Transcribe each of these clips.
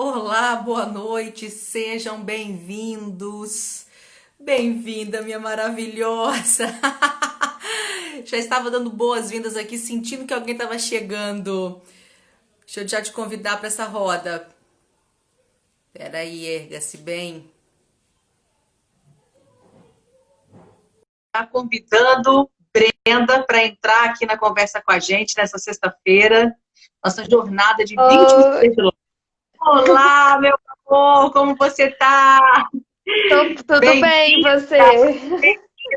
Olá, boa noite, sejam bem-vindos. Bem-vinda, minha maravilhosa. Já estava dando boas-vindas aqui, sentindo que alguém estava chegando. Deixa eu já te convidar para essa roda. Peraí, erga-se bem. Está convidando Brenda para entrar aqui na conversa com a gente nessa sexta-feira, nossa jornada de 21 Oh, dias de live. Olá, meu amor, como você está? tudo Bem-vinda, bem, e você?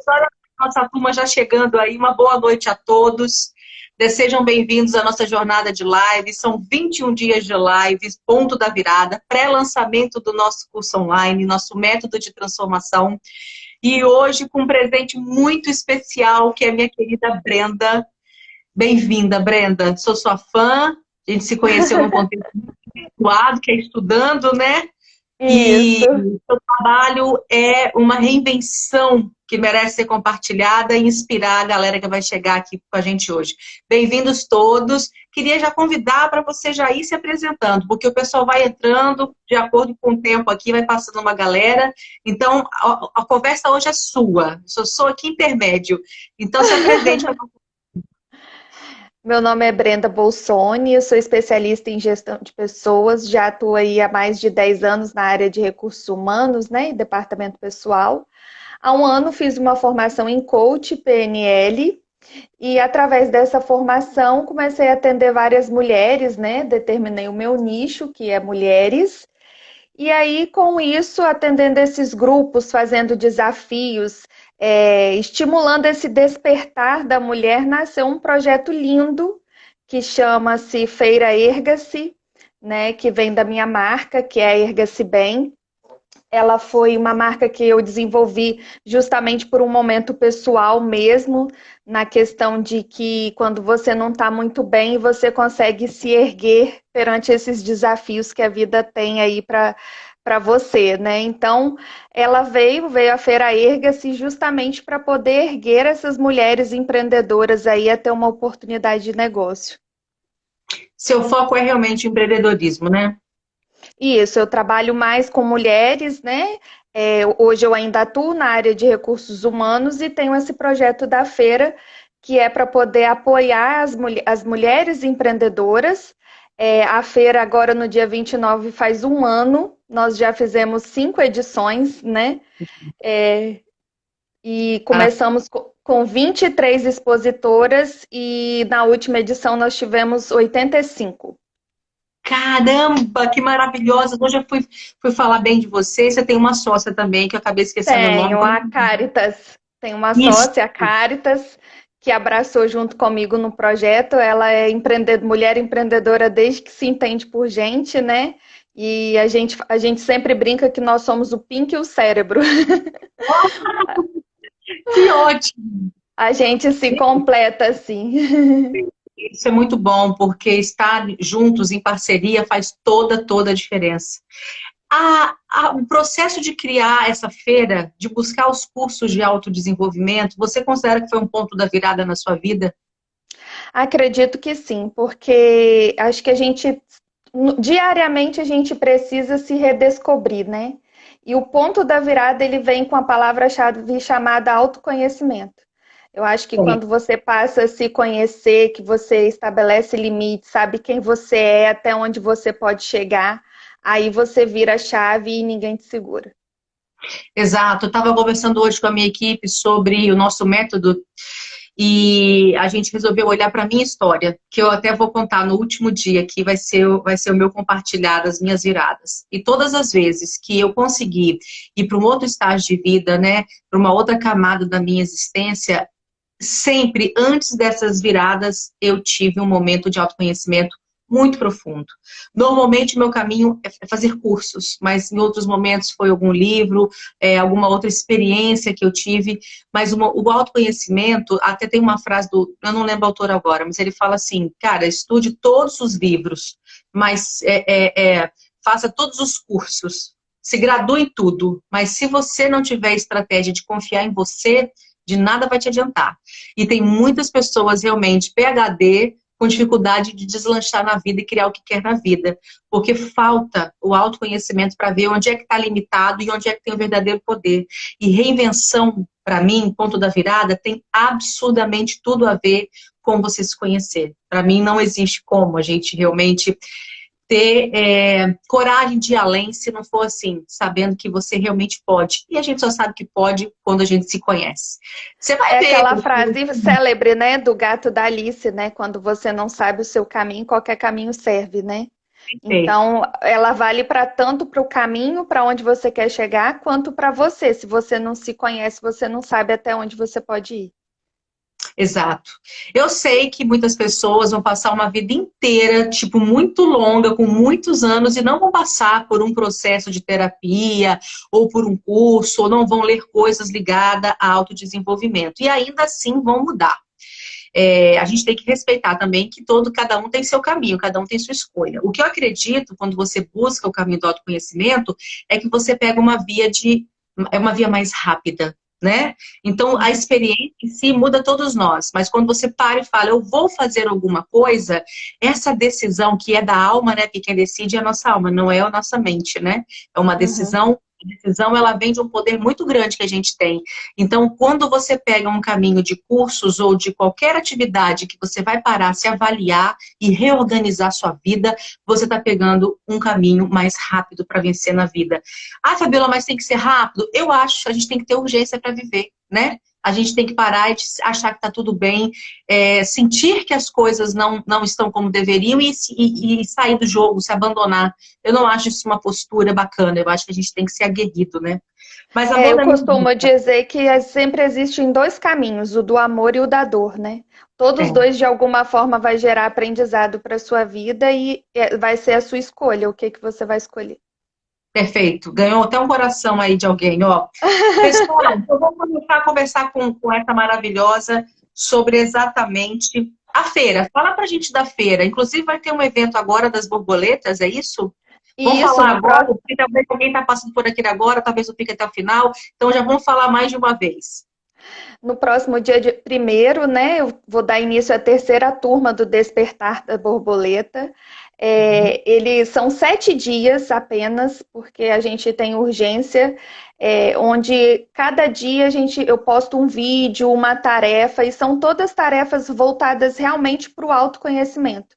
olha a nossa turma já chegando aí, uma boa noite a todos. Sejam bem-vindos à nossa jornada de live, são 21 dias de lives, ponto da virada, pré-lançamento do nosso curso online, nosso método de transformação. E hoje com um presente muito especial, que é a minha querida Brenda. Bem-vinda, Brenda. Sou sua fã. A gente se conheceu num contexto muito adequado, que é estudando, né? E Isso. o seu trabalho é uma reinvenção que merece ser compartilhada e inspirar a galera que vai chegar aqui com a gente hoje. Bem-vindos todos. Queria já convidar para você já ir se apresentando, porque o pessoal vai entrando de acordo com o tempo aqui, vai passando uma galera. Então, a conversa hoje é sua. Eu sou aqui intermédio. Então, se apresente para. Meu nome é Brenda Bolsoni, eu sou especialista em gestão de pessoas, já atuo aí há mais de 10 anos na área de recursos humanos, né, e departamento pessoal. Há um ano fiz uma formação em coach PNL e através dessa formação comecei a atender várias mulheres, né, determinei o meu nicho, que é mulheres. E aí, com isso, atendendo esses grupos, fazendo desafios, estimulando esse despertar da mulher, nasceu um projeto lindo que chama-se Feira Erga-se, né, que vem da minha marca, que é a Erga-se Bem. Ela foi uma marca que eu desenvolvi justamente por um momento pessoal mesmo, na questão de que quando você não está muito bem, você consegue se erguer perante esses desafios que a vida tem aí para você, né? Então, ela veio a Feira Erga-se justamente para poder erguer essas mulheres empreendedoras aí a ter uma oportunidade de negócio. Seu foco é realmente empreendedorismo, né? Isso, eu trabalho mais com mulheres, né? Hoje eu ainda atuo na área de recursos humanos e tenho esse projeto da feira, que é para poder apoiar as mulheres empreendedoras. A feira, agora no dia 29 faz um ano, nós já fizemos 5 edições, né? É, e começamos com 23 expositoras e na última edição nós tivemos 85. Caramba, que maravilhosa! Hoje eu fui falar bem de você. Você tem uma sócia também, que eu acabei esquecendo o nome. Tenho a Caritas, tem uma Isso. sócia, a Caritas, que abraçou junto comigo no projeto. Ela é mulher empreendedora desde que se entende por gente, né? E a gente sempre brinca que nós somos o Pink e o cérebro. Que ótimo! A gente se completa assim. Isso é muito bom, porque estar juntos em parceria faz toda a diferença. O processo de criar essa feira, de buscar os cursos de autodesenvolvimento, você considera que foi um ponto da virada na sua vida? Acredito que sim, porque acho que diariamente a gente precisa se redescobrir, né? E o ponto da virada ele vem com a palavra-chave chamada autoconhecimento. Eu acho que Sim. quando você passa a se conhecer, que você estabelece limites, sabe quem você é, até onde você pode chegar, aí você vira a chave e ninguém te segura. Exato. Eu estava conversando hoje com a minha equipe sobre o nosso método e a gente resolveu olhar para a minha história, que eu até vou contar no último dia, que vai ser o meu compartilhar das minhas viradas. E todas as vezes que eu consegui ir para um outro estágio de vida, né, para uma outra camada da minha existência, sempre antes dessas viradas eu tive um momento de autoconhecimento muito profundo. Normalmente, meu caminho é fazer cursos, mas em outros momentos foi algum livro, alguma outra experiência que eu tive. Mas o autoconhecimento, até tem uma frase eu não lembro o autor agora, mas ele fala assim, cara, estude todos os livros, mas faça todos os cursos, se gradue em tudo, mas se você não tiver estratégia de confiar em você, de nada vai te adiantar. E tem muitas pessoas realmente PhD, com dificuldade de deslanchar na vida e criar o que quer na vida. Porque falta o autoconhecimento para ver onde é que está limitado e onde é que tem o verdadeiro poder. E reinvenção, para mim, ponto da virada, tem absurdamente tudo a ver com você se conhecer. Para mim, não existe como a gente realmente ter coragem de ir além se não for assim, sabendo que você realmente pode. E a gente só sabe que pode quando a gente se conhece. Você vai ver. Aquela frase célebre, né, do gato da Alice, né? Quando você não sabe o seu caminho, qualquer caminho serve, né? Então, ela vale para tanto para o caminho, para onde você quer chegar, quanto para você. Se você não se conhece, você não sabe até onde você pode ir. Exato. Eu sei que muitas pessoas vão passar uma vida inteira, tipo, muito longa, com muitos anos, e não vão passar por um processo de terapia, ou por um curso, ou não vão ler coisas ligadas a autodesenvolvimento. E ainda assim vão mudar. A gente tem que respeitar também que cada um tem seu caminho, cada um tem sua escolha. O que eu acredito, quando você busca o caminho do autoconhecimento, é que você pega uma via mais rápida, né? Então, a experiência em si muda todos nós, mas quando você para e fala, eu vou fazer alguma coisa, essa decisão que é da alma, né? Porque quem decide é a nossa alma, não é a nossa mente, né? É uma decisão. A decisão, ela vem de um poder muito grande que a gente tem. Então, quando você pega um caminho de cursos ou de qualquer atividade que você vai parar, se avaliar e reorganizar sua vida, você está pegando um caminho mais rápido para vencer na vida. Ah, Fabiola, mas tem que ser rápido? Eu acho que a gente tem que ter urgência para viver, né? A gente tem que parar e achar que está tudo bem, sentir que as coisas não estão como deveriam e sair do jogo, se abandonar. Eu não acho isso uma postura bacana, eu acho que a gente tem que ser aguerrido, né? Mas eu costumo dizer que sempre existem dois caminhos, o do amor e o da dor, né? Todos dois, de alguma forma, vai gerar aprendizado para a sua vida e vai ser a sua escolha, o que você vai escolher. Perfeito. Ganhou até um coração aí de alguém, ó. Pessoal, então vamos começar a conversar com essa maravilhosa sobre exatamente a feira. Fala pra gente da feira. Inclusive vai ter um evento agora das borboletas, é isso? Vamos falar agora, porque talvez alguém está passando por aqui agora, talvez eu fique até o final. Então já vamos falar mais de uma vez. No próximo dia 1º, né, eu vou dar início à 3ª turma do Despertar da Borboleta. Eles são 7 dias apenas, porque a gente tem urgência, onde cada dia eu posto um vídeo, uma tarefa, e são todas tarefas voltadas realmente para o autoconhecimento.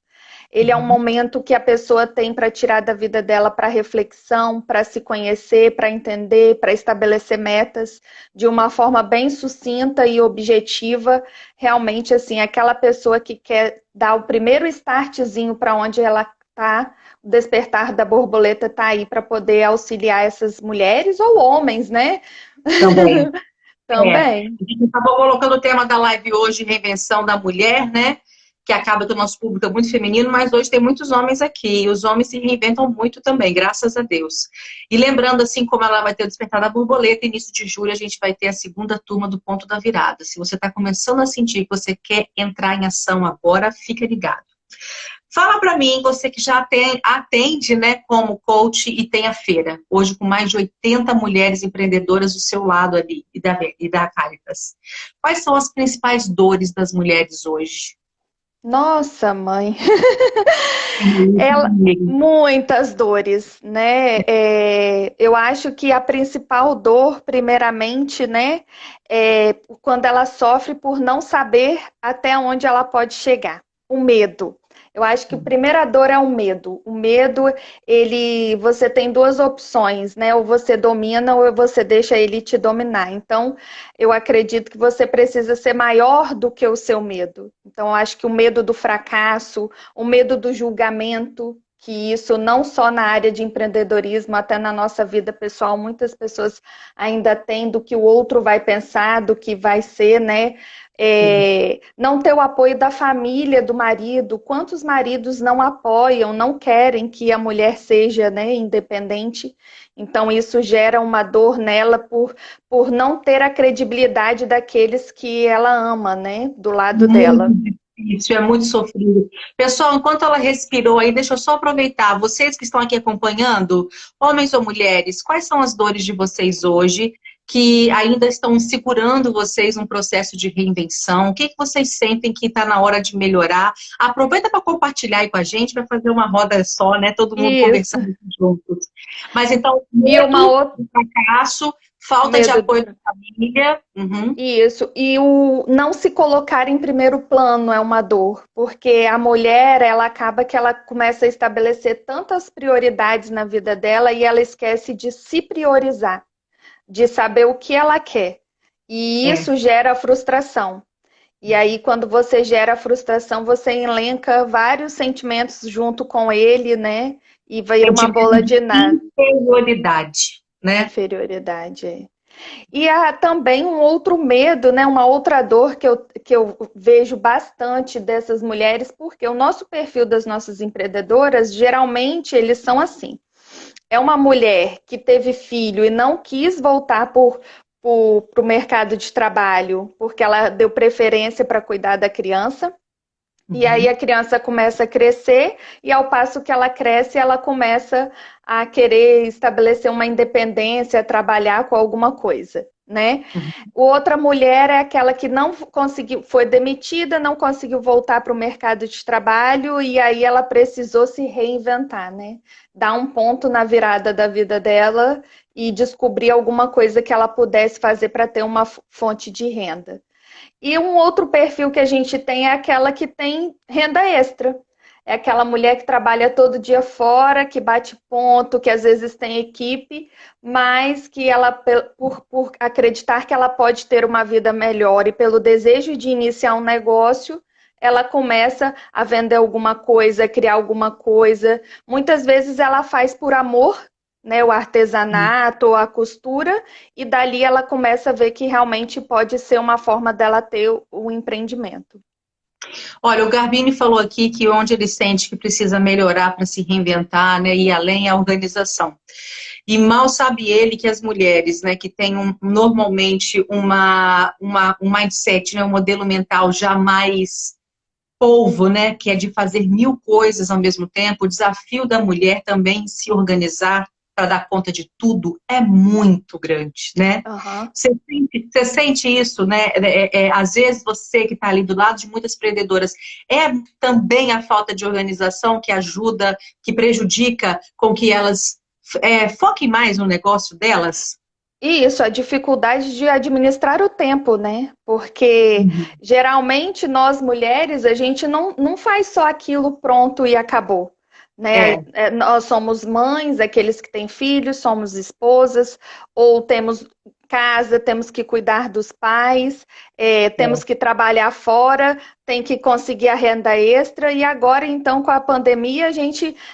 Ele é um momento que a pessoa tem para tirar da vida dela para reflexão, para se conhecer, para entender, para estabelecer metas de uma forma bem sucinta e objetiva. Realmente, assim, aquela pessoa que quer dar o primeiro startzinho para onde ela está, o Despertar da Borboleta está aí para poder auxiliar essas mulheres ou homens, né? Também. Também. A gente acabou colocando o tema da live hoje, reinvenção da mulher, né? Que acaba que o nosso público é muito feminino, mas hoje tem muitos homens aqui, e os homens se reinventam muito também, graças a Deus. E lembrando, assim como ela vai ter o Despertar da Borboleta, início de julho a gente vai ter a 2ª turma do Ponto da Virada. Se você está começando a sentir que você quer entrar em ação agora, fica ligado. Fala para mim, você que já atende, né, como coach e tem a feira, hoje com mais de 80 mulheres empreendedoras do seu lado ali, e da Caritas. Quais são as principais dores das mulheres hoje? Nossa, mãe, muitas dores, né? Eu acho que a principal dor, primeiramente, né, é quando ela sofre por não saber até onde ela pode chegar. O medo. Eu acho que a primeira dor é o medo. O medo, você tem 2 opções, né? Ou você domina ou você deixa ele te dominar. Então, eu acredito que você precisa ser maior do que o seu medo. Então, eu acho que o medo do fracasso, o medo do julgamento, que isso não só na área de empreendedorismo, até na nossa vida pessoal, muitas pessoas ainda têm do que o outro vai pensar, do que vai ser, né? Não ter o apoio da família, do marido. Quantos maridos não apoiam, não querem que a mulher seja, né, independente? Então isso gera uma dor nela por não ter a credibilidade daqueles que ela ama, né, do lado dela. Isso é muito sofrido. Pessoal, enquanto ela respirou aí, deixa eu só aproveitar. Vocês que estão aqui acompanhando, homens ou mulheres, quais são as dores de vocês hoje? que ainda estão segurando vocês num processo de reinvenção? O que que vocês sentem que está na hora de melhorar? Aproveita para compartilhar aí com a gente, para fazer uma roda só, né? Todo mundo Isso. conversando juntos. Mas então, E uma medo, outra. fracasso, falta de Medo. apoio da família. Uhum. Isso, e o não se colocar em primeiro plano é uma dor, porque a mulher, ela acaba que ela começa a estabelecer tantas prioridades na vida dela e ela esquece de se priorizar, de saber o que ela quer. E É. isso gera frustração. E aí, quando você gera frustração, você elenca vários sentimentos junto com ele, né? E vira uma Sentimento bola de de nada. inferioridade, né? Inferioridade. É. E há também um outro medo, né? Uma outra dor que eu vejo bastante dessas mulheres, porque o nosso perfil das nossas empreendedoras, geralmente, eles são assim. É uma mulher que teve filho e não quis voltar para o mercado de trabalho, porque ela deu preferência para cuidar da criança. E aí Uhum. a criança começa a crescer e ao passo que ela cresce, ela começa a querer estabelecer uma independência, a trabalhar com alguma coisa, né? Uhum. Outra mulher é aquela que não conseguiu, foi demitida, não conseguiu voltar para o mercado de trabalho e aí ela precisou se reinventar, né? Dar um ponto na virada da vida dela e descobrir alguma coisa que ela pudesse fazer para ter uma fonte de renda. E um outro perfil que a gente tem é aquela que tem renda extra. É aquela mulher que trabalha todo dia fora, que bate ponto, que às vezes tem equipe, mas que ela, por acreditar que ela pode ter uma vida melhor e pelo desejo de iniciar um negócio, ela começa a vender alguma coisa, criar alguma coisa. Muitas vezes ela faz por amor, né, o artesanato, a costura, e dali ela começa a ver que realmente pode ser uma forma dela ter o empreendimento. Olha, o Garbini falou aqui que onde ele sente que precisa melhorar para se reinventar, né, e além é a organização. E mal sabe ele que as mulheres, né, que têm normalmente um mindset, né, um modelo mental já mais polvo, né, que é de fazer mil coisas ao mesmo tempo, o desafio da mulher também se organizar para dar conta de tudo é muito grande, né? Uhum. Você sente isso, né? Às vezes você que está ali do lado de muitas empreendedoras, é também a falta de organização que ajuda, que prejudica com que elas foquem mais no negócio delas? E isso, a dificuldade de administrar o tempo, né? Porque geralmente nós mulheres, a gente não faz só aquilo pronto e acabou. Né? É, Nós somos mães, aqueles que têm filhos, somos esposas, ou temos casa, temos que cuidar dos pais, temos que trabalhar fora, tem que conseguir a renda extra, e agora, então, com a pandemia,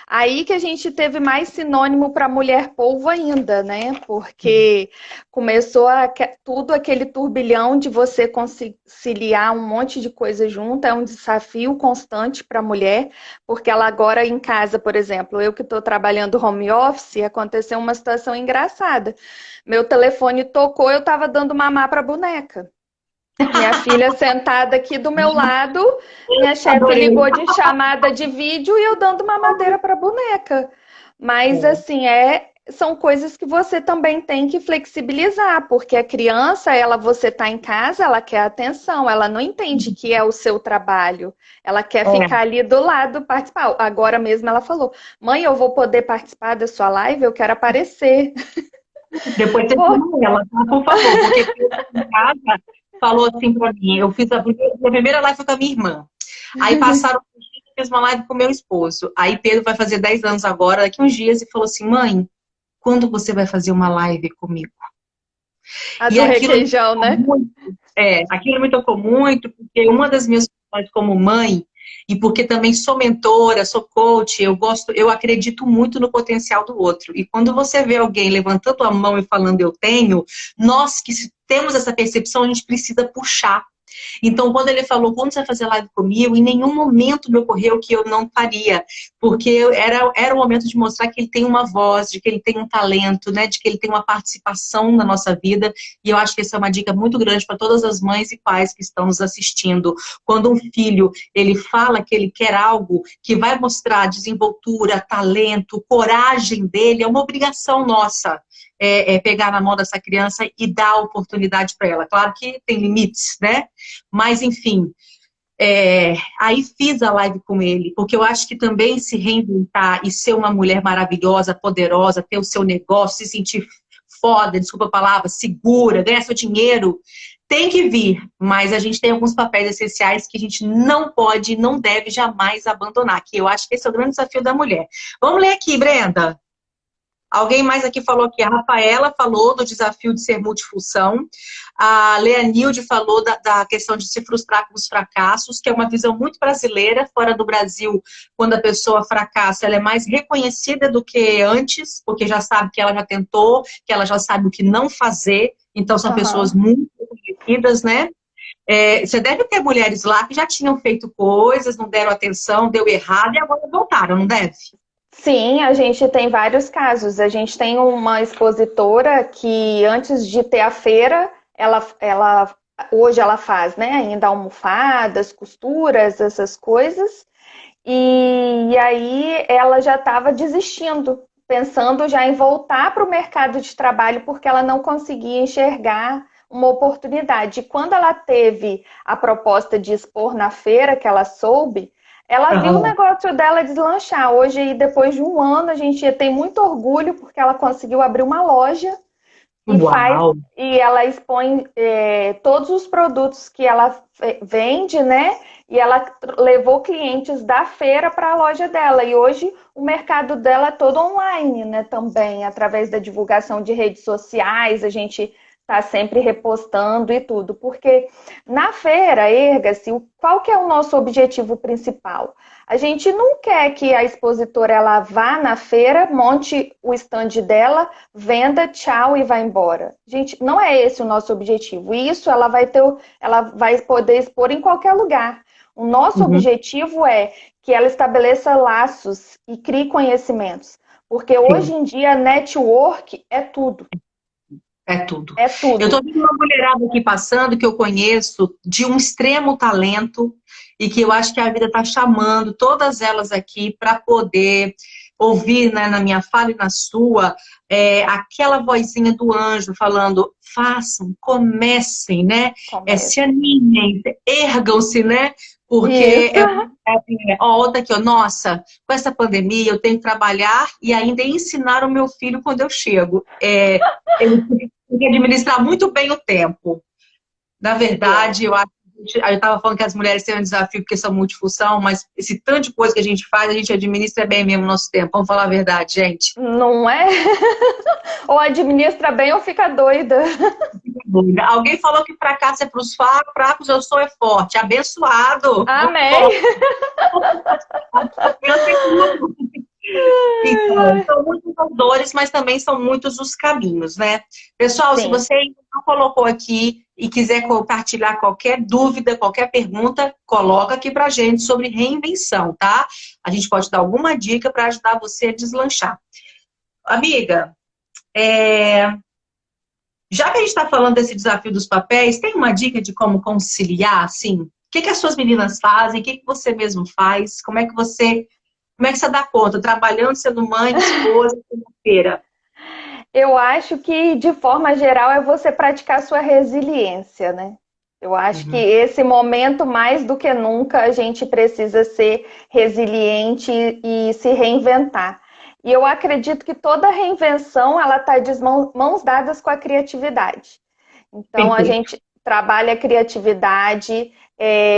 aí que a gente teve mais sinônimo para mulher polvo ainda, né? Porque começou tudo aquele turbilhão de você conciliar um monte de coisa junto, é um desafio constante para a mulher, porque ela agora em casa, por exemplo, eu que estou trabalhando home office, aconteceu uma situação engraçada. Meu telefone tocou, eu estava dando mamar para a boneca. Minha filha sentada aqui do meu lado, minha chefe adorei. ligou de chamada de vídeo e eu dando mamadeira para a boneca. Mas assim, são coisas que você também tem que flexibilizar, porque a criança, você está em casa, ela quer atenção, ela não entende que é o seu trabalho, ela quer ficar ali do lado, participar. Agora mesmo ela falou: mãe, eu vou poder participar da sua live? Eu quero aparecer. Depois você chama ela, tá? Por favor, porque em casa falou assim pra mim, eu fiz a primeira live com a minha irmã. Aí passaram uns dias, eu fiz uma live com o meu esposo. Aí Pedro vai fazer 10 anos agora, daqui uns dias, e falou assim: mãe, quando você vai fazer uma live comigo? A E do aquilo requeijão, né? aquilo me tocou muito, porque uma das minhas funções como mãe, e porque também sou mentora, sou coach, eu acredito muito no potencial do outro. E quando você vê alguém levantando a mão e falando eu tenho, nós que temos essa percepção, a gente precisa puxar. Então, quando ele falou, quando você vai fazer live comigo, em nenhum momento me ocorreu que eu não faria, porque era o momento de mostrar que ele tem uma voz, de que ele tem um talento, né, de que ele tem uma participação na nossa vida, e eu acho que essa é uma dica muito grande para todas as mães e pais que estão nos assistindo. Quando um filho, ele fala que ele quer algo que vai mostrar desenvoltura, talento, coragem dele, é uma obrigação nossa. pegar na mão dessa criança e dar oportunidade para ela. Claro que tem limites, né? Mas, enfim, aí fiz a live com ele, porque eu acho que também se reinventar e ser uma mulher maravilhosa, poderosa, ter o seu negócio, se sentir foda, desculpa a palavra, segura, ganhar seu dinheiro, tem que vir, mas a gente tem alguns papéis essenciais que a gente não pode, não deve jamais abandonar, que eu acho que esse é o grande desafio da mulher. Vamos ler aqui, Brenda. Alguém mais aqui falou que a Rafaela falou do desafio de ser multifunção. A Leanilde falou da questão de se frustrar com os fracassos, que é uma visão muito brasileira. Fora do Brasil, quando a pessoa fracassa, ela é mais reconhecida do que antes, porque já sabe que ela já tentou, que ela já sabe o que não fazer. Então, são pessoas muito reconhecidas, né? Você deve ter mulheres lá que já tinham feito coisas, não deram atenção, deu errado e agora voltaram, não deve? Sim, a gente tem vários casos. A gente tem uma expositora que antes de ter a feira, hoje ela faz, né, ainda almofadas, costuras, essas coisas. E aí ela já estava desistindo, pensando já em voltar para o mercado de trabalho porque ela não conseguia enxergar uma oportunidade. E quando ela teve a proposta de expor na feira, que ela soube, ela viu o negócio dela deslanchar. Hoje, depois de um ano, a gente tem muito orgulho porque ela conseguiu abrir uma loja e ela expõe todos os produtos que ela vende, né? E ela levou clientes da feira para a loja dela. E hoje o mercado dela é todo online, né? Também, através da divulgação de redes sociais, a gente está sempre repostando e tudo. Porque na feira, Erga-se, qual que é o nosso objetivo principal? A gente não quer que a expositora ela vá na feira, monte o stand dela, venda, tchau e vá embora. Gente, não é esse o nosso objetivo. Isso ela vai poder expor em qualquer lugar. O nosso objetivo é que ela estabeleça laços e crie conhecimentos. Porque hoje em dia, network é tudo. É tudo. É tudo. Eu estou vendo uma mulherada aqui passando que eu conheço de um extremo talento e que eu acho que a vida está chamando todas elas aqui para poder ouvir, né, na minha fala e na sua, aquela vozinha do anjo falando, façam, comecem, né? Se animem, ergam-se, né? Porque outra aqui, nossa, com essa pandemia eu tenho que trabalhar e ainda ensinar o meu filho quando eu chego. Ele tem que administrar muito bem o tempo. Na verdade, eu estava falando que as mulheres têm um desafio porque são multifunção, mas esse tanto de coisa que a gente faz, a gente administra bem mesmo o nosso tempo. Vamos falar a verdade, gente. Não é? Ou administra bem ou fica doida. Alguém falou que fracasso é para os fracos, eu sou forte. Abençoado. Amém. Então, são muitas as dores, mas também são muitos os caminhos, né? Pessoal, se você não colocou aqui e quiser compartilhar qualquer dúvida, qualquer pergunta, coloca aqui pra gente sobre reinvenção, tá? A gente pode dar alguma dica para ajudar você a deslanchar. Amiga, já que a gente está falando desse desafio dos papéis, tem uma dica de como conciliar, assim? O que as suas meninas fazem? O que você mesmo faz? Como é que você dá conta? Trabalhando, sendo mãe, esposa, feira? Eu acho que, de forma geral, é você praticar sua resiliência, né? Eu acho que esse momento, mais do que nunca, a gente precisa ser resiliente e se reinventar. E eu acredito que toda reinvenção, ela está de mãos dadas com a criatividade. Então, a gente trabalha a criatividade,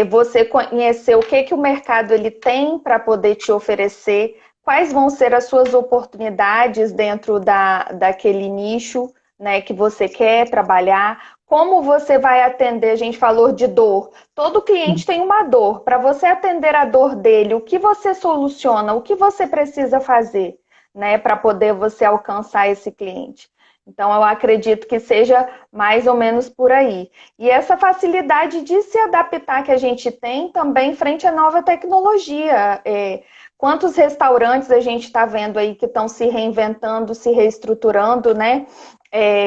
você conhecer o que o mercado ele tem para poder te oferecer, quais vão ser as suas oportunidades dentro daquele nicho, né, que você quer trabalhar, como você vai atender, a gente falou de dor. Todo cliente tem uma dor. Para você atender a dor dele, o que você soluciona, o que você precisa fazer, né, para poder você alcançar esse cliente. Então, eu acredito que seja mais ou menos por aí. E essa facilidade de se adaptar que a gente tem também frente à nova tecnologia. Quantos restaurantes a gente está vendo aí que estão se reinventando, se reestruturando, né?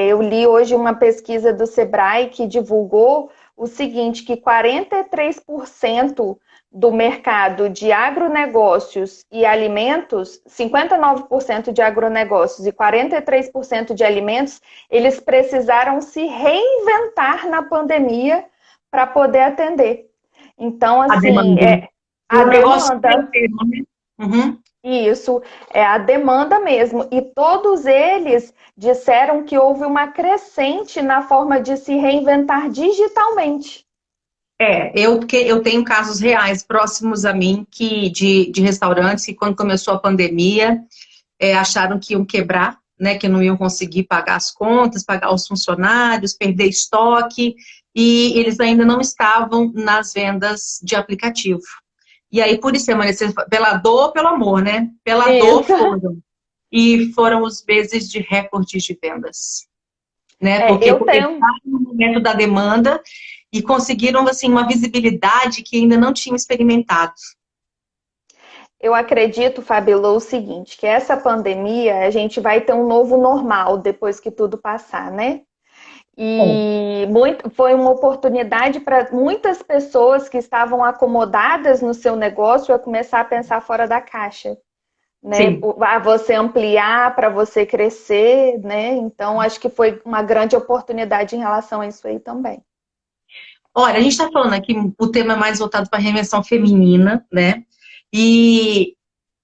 Eu li hoje uma pesquisa do Sebrae que divulgou o seguinte, que 43% do mercado de agronegócios e alimentos, 59% de agronegócios e 43% de alimentos, eles precisaram se reinventar na pandemia para poder atender. Então, A assim, demanda. a O negócio demanda, cresceu, né? Uhum. isso, é a demanda mesmo. E todos eles disseram que houve uma crescente na forma de se reinventar digitalmente. Eu tenho casos reais próximos a mim de restaurantes que, quando começou a pandemia, acharam que iam quebrar, né, que não iam conseguir pagar as contas, pagar os funcionários, perder estoque, e eles ainda não estavam nas vendas de aplicativo. E aí, por isso, pela dor ou pelo amor, né? Pela dor Isso. foram. E foram os meses de recordes de vendas, né? Porque Eu tenho. estavam no momento da demanda e conseguiram, assim, uma visibilidade que ainda não tinham experimentado. Eu acredito, Fabíola, o seguinte, que essa pandemia, a gente vai ter um novo normal depois que tudo passar, né? E foi uma oportunidade para muitas pessoas que estavam acomodadas no seu negócio a começar a pensar fora da caixa, né? Sim. A você ampliar, para você crescer, né? Então, acho que foi uma grande oportunidade em relação a isso aí também. Olha, a gente está falando aqui, o tema é mais voltado para a reinvenção feminina, né? E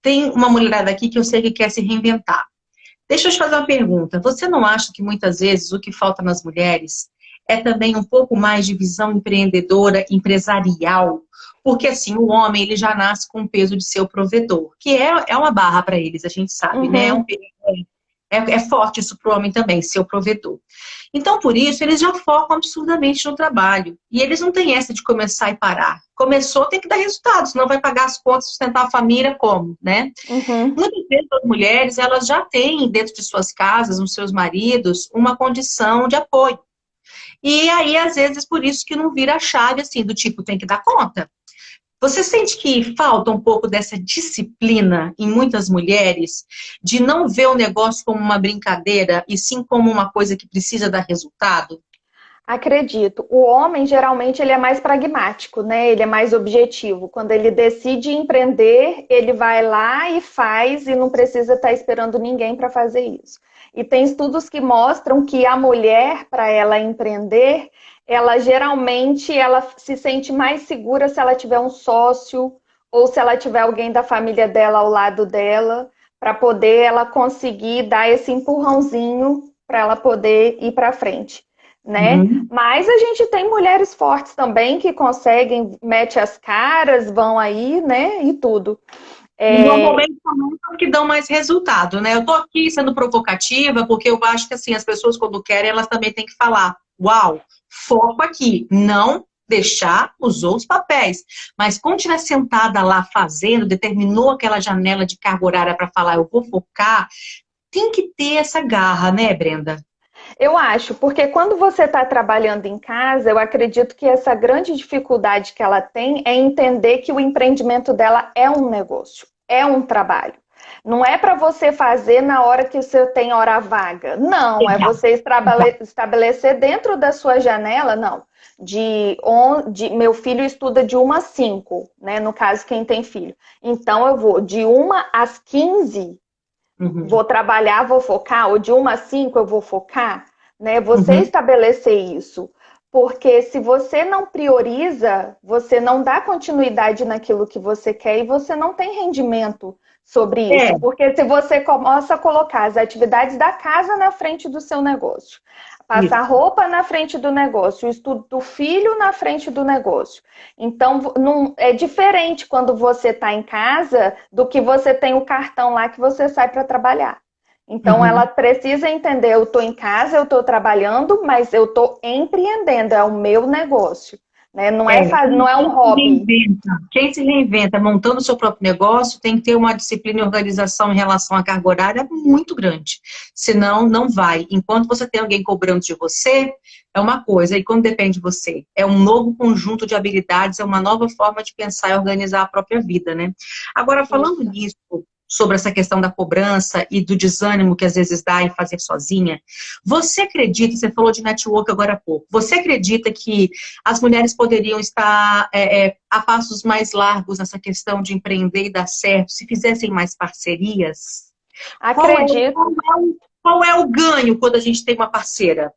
tem uma mulherada aqui que eu sei que quer se reinventar. Deixa eu te fazer uma pergunta. Você não acha que muitas vezes o que falta nas mulheres é também um pouco mais de visão empreendedora, empresarial? Porque assim, o homem ele já nasce com o peso de ser o provedor, que é uma barra para eles, a gente sabe, né? Uhum. É forte isso para o homem também, ser o provedor. Então, por isso, eles já focam absurdamente no trabalho. E eles não têm essa de começar e parar. Começou, tem que dar resultado, senão vai pagar as contas, sustentar a família como, né? Uhum. Muitas vezes as mulheres, elas já têm dentro de suas casas, nos seus maridos, uma condição de apoio. E aí, às vezes, por isso que não vira a chave, assim, do tipo, tem que dar conta. Você sente que falta um pouco dessa disciplina em muitas mulheres, de não ver o negócio como uma brincadeira, e sim como uma coisa que precisa dar resultado? Acredito. O homem, geralmente, ele é mais pragmático, né? Ele é mais objetivo. Quando ele decide empreender, ele vai lá e faz e não precisa estar esperando ninguém para fazer isso. E tem estudos que mostram que a mulher, para ela empreender, ela geralmente ela se sente mais segura se ela tiver um sócio ou se ela tiver alguém da família dela ao lado dela, para poder ela conseguir dar esse empurrãozinho para ela poder ir para frente, né? Uhum. Mas a gente tem mulheres fortes também que conseguem, mete as caras, vão aí, né? E tudo. E É, normalmente são que dão mais resultado, né? Eu tô aqui sendo provocativa porque eu acho que assim, as pessoas quando querem, elas também têm que falar, uau, foco aqui, não deixar os outros papéis. Mas quando estiver sentada lá fazendo, determinou aquela janela de carga horária para falar, eu vou focar, tem que ter essa garra, né, Brenda? eu acho, porque quando você está trabalhando em casa, eu acredito que essa grande dificuldade que ela tem é entender que o empreendimento dela é um negócio, é um trabalho. Não é para você fazer na hora que você tem hora vaga. Não, é Exato, você exato. estabelecer dentro da sua janela, não. Meu filho estuda de 1 às 5, né? No caso, quem tem filho. Então, eu vou de 1 às 15, Uhum, vou trabalhar, vou focar, ou de 1 às 5 eu vou focar, né? Você uhum. estabelecer isso. Porque se você não prioriza, você não dá continuidade naquilo que você quer e você não tem rendimento sobre É, isso. Porque se você começa a colocar as atividades da casa na frente do seu negócio, passar isso. roupa na frente do negócio, o estudo do filho na frente do negócio. Então, não, é diferente quando você está em casa do que você tem o cartão lá que você sai para trabalhar. Então, ela Uhum. precisa entender, eu estou em casa, eu estou trabalhando, mas eu estou empreendendo, é o meu negócio, né? Não é um Quem se hobby. reinventa, quem se reinventa montando o seu próprio negócio tem que ter uma disciplina e organização em relação à carga horária muito grande. Senão, não vai. Enquanto você tem alguém cobrando de você, é uma coisa. E quando depende de você, é um novo conjunto de habilidades, é uma nova forma de pensar e organizar a própria vida, né? Agora, falando Isso. nisso, sobre essa questão da cobrança e do desânimo que às vezes dá em fazer sozinha. Você acredita, você falou de network agora há pouco, você acredita que as mulheres poderiam estar a passos mais largos nessa questão de empreender e dar certo se fizessem mais parcerias? Acredito. Qual é o ganho quando a gente tem uma parceira?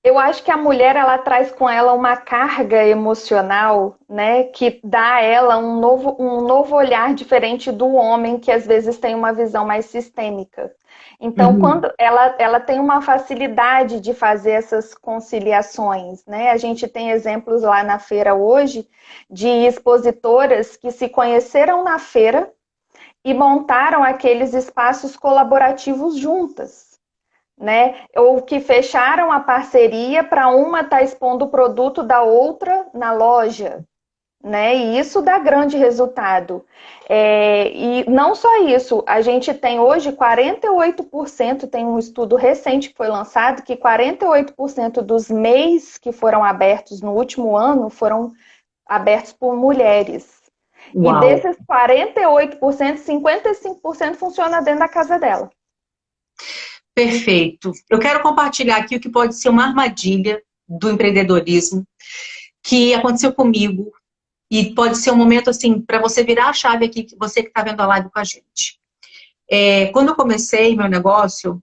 Eu acho que a mulher, ela traz com ela uma carga emocional, né, que dá a ela um novo olhar diferente do homem, que às vezes tem uma visão mais sistêmica. Então, quando ela tem uma facilidade de fazer essas conciliações, né? A gente tem exemplos lá na feira hoje de expositoras que se conheceram na feira e montaram aqueles espaços colaborativos juntas, né? Ou que fecharam a parceria para uma estar expondo o produto da outra na loja, né? E isso dá grande resultado. E não só isso, a gente tem hoje 48%, tem um estudo recente que foi lançado, que 48% dos MEIs que foram abertos no último ano foram abertos por mulheres. Uau. E desses 48%, 55% funciona dentro da casa dela. Perfeito. Eu quero compartilhar aqui o que pode ser uma armadilha do empreendedorismo que aconteceu comigo e pode ser um momento assim para você virar a chave aqui, você que está vendo a live com a gente. Quando eu comecei meu negócio,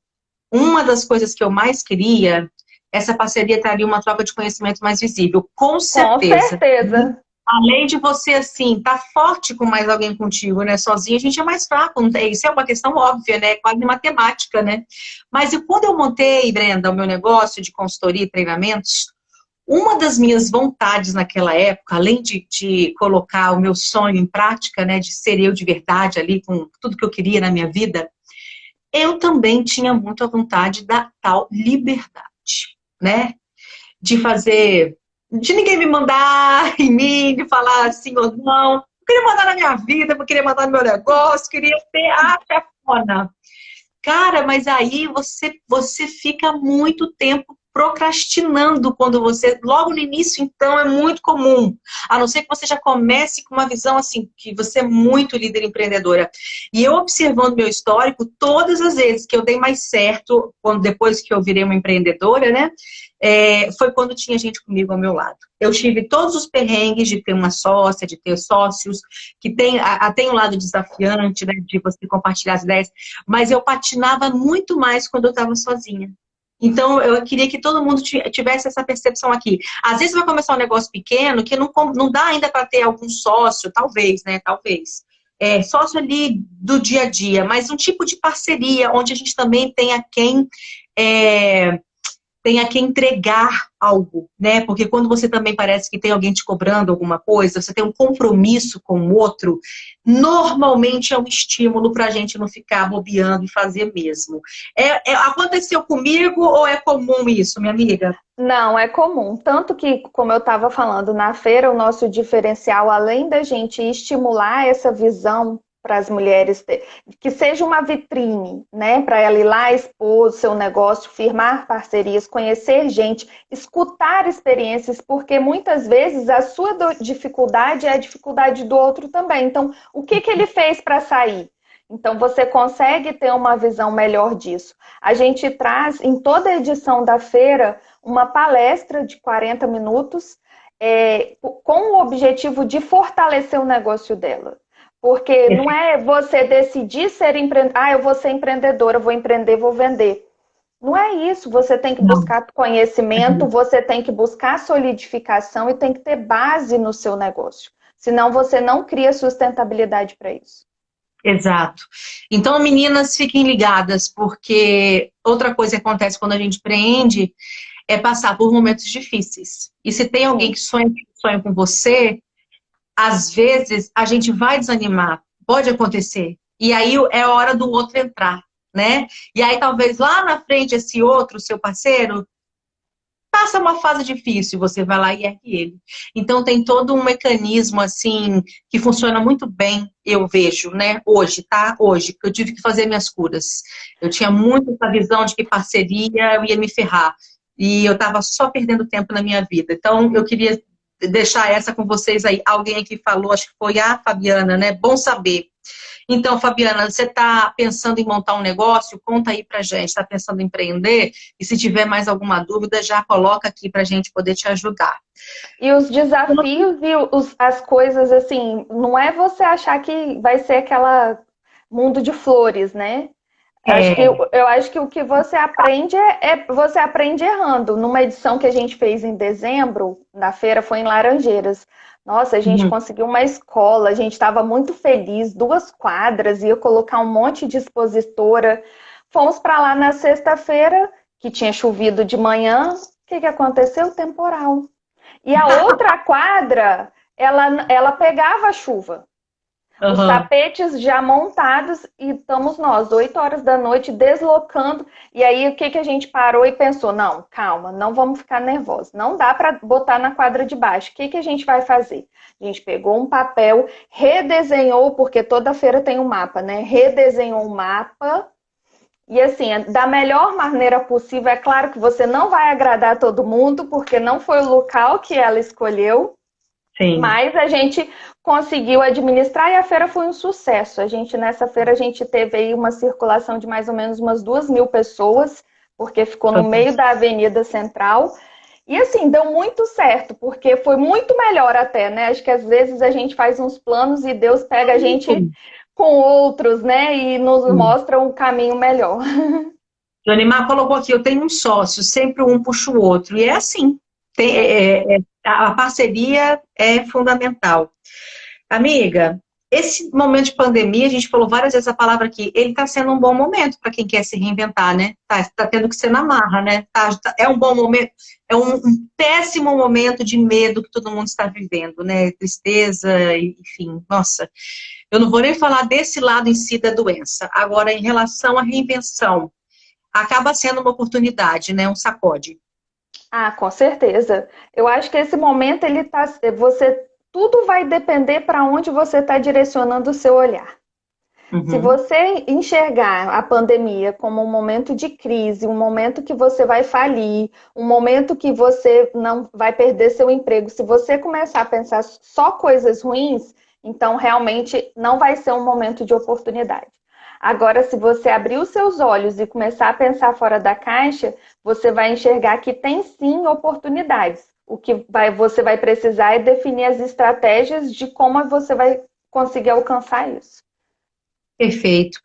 uma das coisas que eu mais queria, essa parceria traria uma troca de conhecimento mais visível, com certeza. Com certeza. Além de você, assim, tá forte com mais alguém contigo, né? Sozinho a gente é mais fraco. Isso é uma questão óbvia, né? Quase matemática, né? Mas quando eu montei, Brenda, o meu negócio de consultoria e treinamentos, uma das minhas vontades naquela época, além de colocar o meu sonho em prática, né? De ser eu de verdade ali, com tudo que eu queria na minha vida, eu também tinha muito a vontade da tal liberdade, né? De fazer... de ninguém me mandar em mim, de falar sim ou não. Eu queria mandar na minha vida, eu queria mandar no meu negócio, queria ser a chefona. Cara, mas aí você fica muito tempo procrastinando quando você... Logo no início, então, é muito comum. A não ser que você já comece com uma visão assim, que você é muito líder empreendedora. E eu observando meu histórico, todas as vezes que eu dei mais certo, depois que eu virei uma empreendedora, né? Foi quando tinha gente comigo ao meu lado. Eu tive todos os perrengues de ter uma sócia, de ter sócios, que tem um lado desafiante, né, de você compartilhar as ideias, mas eu patinava muito mais quando eu estava sozinha. Então, eu queria que todo mundo tivesse essa percepção aqui. Às vezes vai começar um negócio pequeno que não dá ainda para ter algum sócio, talvez, né, talvez. Sócio ali do dia a dia, mas um tipo de parceria, onde a gente também tenha quem entregar algo, né? Porque quando você também parece que tem alguém te cobrando alguma coisa, você tem um compromisso com o outro, normalmente é um estímulo para a gente não ficar bobeando e fazer mesmo. Aconteceu comigo ou é comum isso, minha amiga? Não, é comum. Tanto que, como eu estava falando, na feira, o nosso diferencial, além da gente estimular essa visão para as mulheres, que seja uma vitrine, né, para ela ir lá expor o seu negócio, firmar parcerias, conhecer gente, escutar experiências, porque muitas vezes a sua dificuldade é a dificuldade do outro também. Então, o que ele fez para sair? Então, você consegue ter uma visão melhor disso. A gente traz, em toda edição da feira, uma palestra de 40 minutos com o objetivo de fortalecer o negócio dela. Porque não é você decidir ser empreendedor, eu vou ser empreendedora, vou empreender, vou vender. Não é isso, você tem que buscar conhecimento, você tem que buscar solidificação e tem que ter base no seu negócio. Senão você não cria sustentabilidade para isso. Exato. Então, meninas, fiquem ligadas, porque outra coisa que acontece quando a gente empreende é passar por momentos difíceis. E se tem alguém que sonha com você, às vezes a gente vai desanimar, pode acontecer. E aí é hora do outro entrar, né? E aí talvez lá na frente esse outro, seu parceiro, passa uma fase difícil, você vai lá e ergue ele. Então tem todo um mecanismo assim que funciona muito bem, eu vejo, né? Hoje, tá? Hoje, que eu tive que fazer minhas curas. Eu tinha muito essa visão de que parceria eu ia me ferrar. E eu tava só perdendo tempo na minha vida. Então eu queria deixar essa com vocês aí. Alguém aqui falou, acho que foi a Fabiana, né? Bom saber. Então, Fabiana, você está pensando em montar um negócio? Conta aí pra gente. Está pensando em empreender? E se tiver mais alguma dúvida, já coloca aqui pra gente poder te ajudar. E os desafios e as coisas, assim, não é você achar que vai ser aquela mundo de flores, né? Eu acho que o que você aprende você aprende errando. Numa edição que a gente fez em dezembro, na feira, foi em Laranjeiras. Nossa, a gente conseguiu uma escola, a gente estava muito feliz, 2 quadras, ia colocar um monte de expositora. Fomos para lá na sexta-feira, que tinha chovido de manhã. O que aconteceu? Temporal. E a outra quadra, ela pegava a chuva. Os tapetes já montados e estamos nós, 8 horas da noite, deslocando. E aí, o que a gente parou e pensou? Não, calma, não vamos ficar nervosos. Não dá para botar na quadra de baixo. O que a gente vai fazer? A gente pegou um papel, redesenhou, porque toda feira tem um mapa, né? Redesenhou um mapa. E assim, da melhor maneira possível. É claro que você não vai agradar todo mundo, porque não foi o local que ela escolheu. Sim. Mas a gente conseguiu administrar e a feira foi um sucesso. Nessa feira a gente teve aí uma circulação de mais ou menos umas 2.000 pessoas, porque ficou no meio da Avenida Central. E assim, deu muito certo, porque foi muito melhor até, né? Acho que às vezes a gente faz uns planos e Deus pega a gente com outros, né? E nos mostra um caminho melhor. Jonimar colocou aqui, eu tenho um sócio, sempre um puxa o outro. E é assim. A parceria é fundamental. Amiga, esse momento de pandemia, a gente falou várias vezes a palavra aqui, ele está sendo um bom momento para quem quer se reinventar, né? Tá tendo que ser na marra, né? É um bom momento, é um péssimo momento de medo que todo mundo está vivendo, né? Tristeza, enfim, nossa. Eu não vou nem falar desse lado em si da doença. Agora, em relação à reinvenção, acaba sendo uma oportunidade, né? Um sacode. Ah, com certeza. Eu acho que esse momento tudo vai depender para onde você está direcionando o seu olhar. Se você enxergar a pandemia como um momento de crise, um momento que você vai falir, um momento que você não vai perder seu emprego, se você começar a pensar só coisas ruins, então realmente não vai ser um momento de oportunidade. Agora, se você abrir os seus olhos e começar a pensar fora da caixa, você vai enxergar que tem sim oportunidades. O que você vai precisar é definir as estratégias de como você vai conseguir alcançar isso. Perfeito.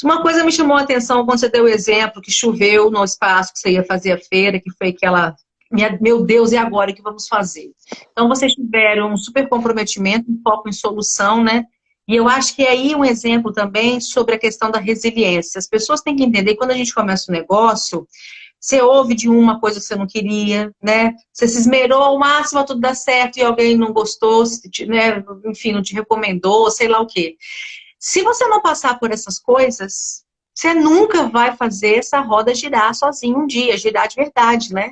Uma coisa me chamou a atenção quando você deu o exemplo que choveu no espaço que você ia fazer a feira, que foi aquela... Meu Deus, e agora? O que vamos fazer? Então, vocês tiveram um super comprometimento, um foco em solução, né? E eu acho que é aí um exemplo também sobre a questão da resiliência. As pessoas têm que entender que quando a gente começa um negócio, você ouve de uma coisa que você não queria, né? Você se esmerou ao máximo a tudo dar certo e alguém não gostou, né? Enfim, não te recomendou, sei lá o quê. Se você não passar por essas coisas, você nunca vai fazer essa roda girar sozinho um dia, girar de verdade, né?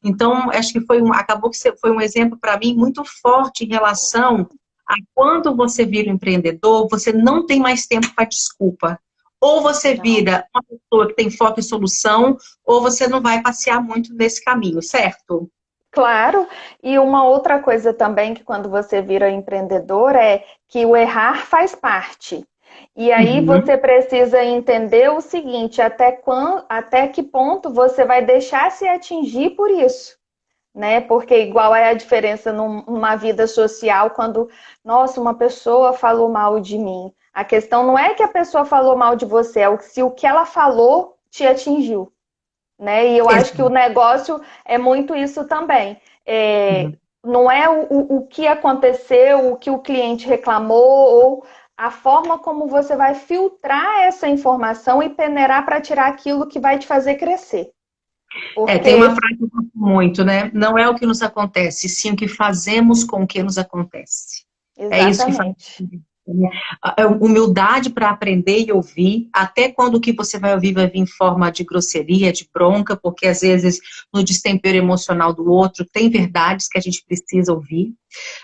Então, acho que acabou que foi um exemplo para mim muito forte em relação a quando você vira um empreendedor, você não tem mais tempo para desculpa. Ou você vira uma pessoa que tem foco em solução, ou você não vai passear muito nesse caminho, certo? Claro, e uma outra coisa também que quando você vira empreendedor é que o errar faz parte. E aí você precisa entender o seguinte, até que ponto você vai deixar se atingir por isso. Né? Porque igual é a diferença numa vida social quando, nossa, uma pessoa falou mal de mim. A questão não é que a pessoa falou mal de você, é se o que ela falou te atingiu. Né? E eu acho que o negócio é muito isso também. Não é o que aconteceu, o que o cliente reclamou, ou a forma como você vai filtrar essa informação e peneirar para tirar aquilo que vai te fazer crescer. Tem uma frase que eu gosto muito, né? Não é o que nos acontece, sim o que fazemos com o que nos acontece. Exatamente. É isso que faz. Humildade para aprender e ouvir, até quando o que você vai ouvir vai vir em forma de grosseria, de bronca, porque às vezes no destempero emocional do outro tem verdades que a gente precisa ouvir,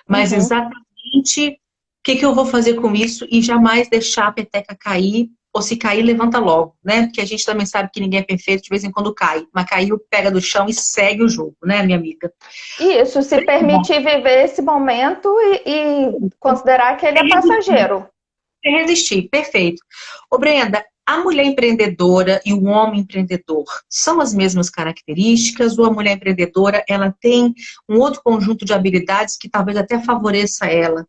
mas exatamente o que eu vou fazer com isso e jamais deixar a peteca cair, ou se cair, levanta logo, né? Porque a gente também sabe que ninguém é perfeito, de vez em quando cai. Mas caiu, pega do chão e segue o jogo, né, minha amiga? Isso, se permitir viver esse momento e considerar que ele é passageiro. Sem resistir, perfeito. Ô, Brenda, a mulher empreendedora e o homem empreendedor são as mesmas características ou a mulher empreendedora, ela tem um outro conjunto de habilidades que talvez até favoreça ela?